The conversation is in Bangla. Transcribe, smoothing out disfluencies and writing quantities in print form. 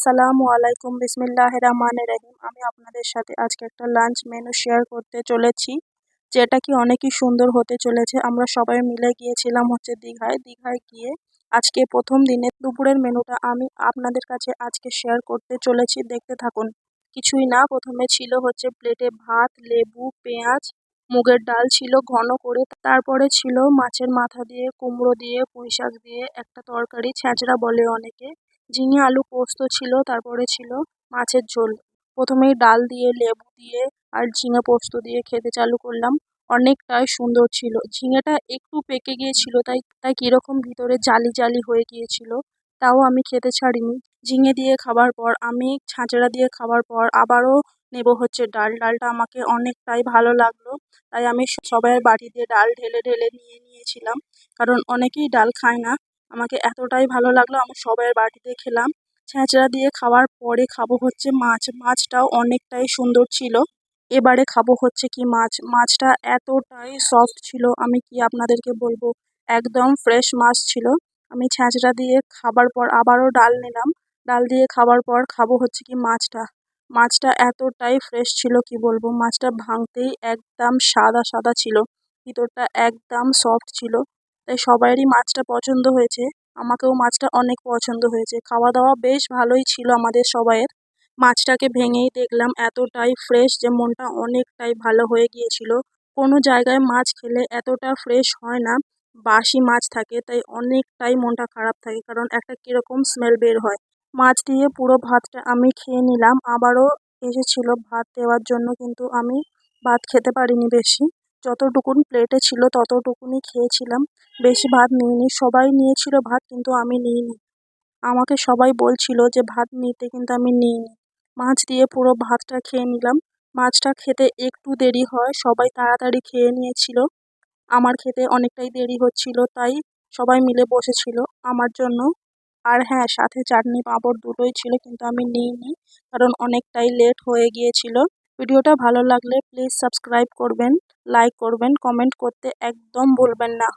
আসসালামু আলাইকুম বিসমিল্লাহির রহমানির রহিম। আমি আপনাদের সাথে আজকে একটা লাঞ্চ মেনু শেয়ার করতে চলেছি, যেটা কি অনেকই সুন্দর হতে চলেছে। আমরা সবাই মিলে গিয়েছিলাম হচ্ছে দীঘায়। দীঘায় গিয়ে আজকে প্রথম দিনে দুপুরের মেনুটা আমি আপনাদের কাছে আজকে শেয়ার করতে চলেছি, দেখতে থাকুন। কিছুই না, প্রথমে ছিল হচ্ছে প্লেটে ভাত, লেবু, পেঁয়াজ, মুগের ডাল ছিল ঘন করে, তারপরে ছিল মাছের মাথা দিয়ে, কুমড়ো দিয়ে, পুঁই শাক দিয়ে একটা তরকারি, ছ্যাঁচড়া বলে অনেকে, ঝিঙে আলু পোস্ত ছিল, তারপরে ছিল মাছের ঝোল। প্রথমেই ডাল দিয়ে, লেবু দিয়ে আর ঝিঙে পোস্ত দিয়ে খেতে চালু করলাম। অনেকটাই সুন্দর ছিল। ঝিঙেটা একটু পেকে গিয়েছিল, তাই তাই কিরকম ভিতরে জালি জালি হয়ে গিয়েছিল, তাও আমি খেতে ছাড়িনি। ঝিঙে দিয়ে খাবার পর আমি ছাঁচড়া দিয়ে খাবার পর আবারও নেব হচ্ছে ডাল। ডালটা আমাকে অনেকটাই ভালো লাগলো, তাই আমি সবাই বাটিতে ডাল ঢেলে ঢেলে নিয়ে নিয়েছিলাম, কারণ অনেকেই ডাল খায় না। আমাকে এতটাই ভালো লাগলো, আমি সবাইয়ের বাটিতে খেলাম। ছেঁচড়া দিয়ে খাওয়ার পরে খাবো হচ্ছে মাছ। মাছটাও অনেকটাই সুন্দর ছিল। এবারে খাবো হচ্ছে কি মাছ। মাছটা এতটাই সফট ছিল, আমি কি আপনাদেরকে বলবো, একদম ফ্রেশ মাছ ছিল। আমি ছেঁচড়া দিয়ে খাবার পর আবারও ডাল নিলাম। ডাল দিয়ে খাবার পর খাবো হচ্ছে কি মাছটা। মাছটা এতটাই ফ্রেশ ছিল, কি বলবো, মাছটা ভাঙতেই একদম সাদা সাদা ছিল, ভিতরটা একদম সফট ছিল। তাই সবাইয়েরই মাছটা পছন্দ হয়েছে, আমাকেও মাছটা অনেক পছন্দ হয়েছে। খাওয়া দাওয়া বেশ ভালোই ছিল আমাদের সবাইয়ের। মাছটাকে ভেঙেই দেখলাম এতটাই ফ্রেশ যে মনটা অনেকটাই ভালো হয়ে গিয়েছিল। কোনো জায়গায় মাছ খেলে এতটা ফ্রেশ হয় না, বাসি মাছ থাকে, তাই অনেকটাই মনটা খারাপ থাকে, কারণ একটা কিরকম স্মেল বের হয়। মাছ দিয়ে পুরো ভাতটা আমি খেয়ে নিলাম। আবারও এসেছিল ভাত দেওয়ার জন্য, কিন্তু আমি ভাত খেতে পারিনি বেশি। যতটুকুন প্লেটে ছিল ততটুকুনি খেয়েছিলাম, বেশি ভাত নিইনি। সবাই নিয়েছিল ভাত, কিন্তু আমি নিইনি। আমাকে সবাই বলছিল যে ভাত নিতে, কিন্তু আমি নিইনি। মাছ দিয়ে পুরো ভাতটা খেয়ে নিলাম। মাছটা খেতে একটু দেরি হয়, সবাই তাড়াতাড়ি খেয়ে নিয়েছিল। আমার খেতে অনেকটাই দেরি হচ্ছিল, তাই সবাই মিলে বসেছিল আমার জন্য। আর হ্যাঁ, সাথে চাটনি পাঁপড় দুটোই ছিল, কিন্তু আমি নিইনি, কারণ অনেকটাই লেট হয়ে গিয়েছিল। ভিডিওটা ভালো লাগলে প্লিজ সাবস্ক্রাইব করবেন, লাইক করবেন, কমেন্ট করতে একদম ভুলবেন না।